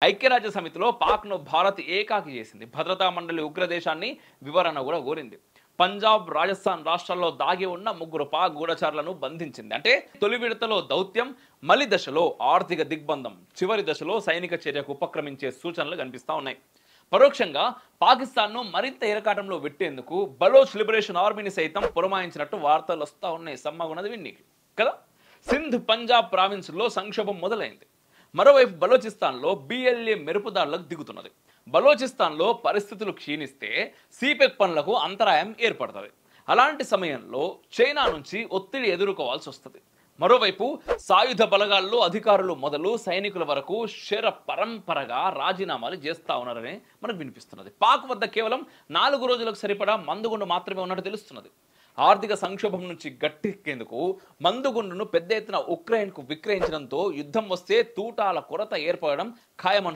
ఐక్యరాజ్య సమితిలో పాక్ను భారత్ ఏకాకి చేసింది. భద్రతా మండలి ఉగ్రదేశాన్ని వివరణ కూడా కోరింది. పంజాబ్, రాజస్థాన్ రాష్ట్రాల్లో దాగి ఉన్న 3 పాక్ గూఢచారులను బంధించింది. అంటే తొలి విడతలో దౌత్యం, మలి దశలో ఆర్థిక దిగ్బంధం, చివరి దశలో సైనిక చర్యకు ఉపక్రమించే సూచనలు కనిపిస్తా ఉన్నాయి. పరోక్షంగా పాకిస్తాన్ను మరింత ఇరకాటంలో పెట్టేందుకు బలోచ్ లిబరేషన్ ఆర్మీని సైతం పురమాయించినట్టు వార్తలు వస్తూ ఉన్నాయి. సమ్మగున్నది విన్నీకి కదా. సింధ్, పంజాబ్ ప్రావిన్సుల్లో సంక్షోభం మొదలైంది. మరోవైపు బలోచిస్తాన్లో BLA మెరుపుదారులకు దిగుతున్నది. బలోచిస్తాన్లో పరిస్థితులు క్షీణిస్తే సిపెక్ పనులకు అంతరాయం ఏర్పడుతుంది. అలాంటి సమయంలో చైనా నుంచి ఒత్తిడి ఎదుర్కోవాల్సి వస్తుంది. మరోవైపు సాయుధ బలగాల్లో అధికారులు మొదలు సైనికుల వరకు శర పరంపరగా రాజీనామాలు చేస్తా ఉన్నారని మనకు వినిపిస్తున్నది. పాక్ వద్ద కేవలం 4 రోజులకు సరిపడా మందుగుండు మాత్రమే ఉన్నట్టు తెలుస్తున్నది. ఆర్థిక సంక్షోభం నుంచి గట్టెక్కేందుకు మందుగుండును పెద్ద ఎత్తున ఉక్రెయిన్కు విక్రయించడంతో యుద్ధం వస్తే తూటాల కొరత ఏర్పడడం ఖాయమంటున్నారు.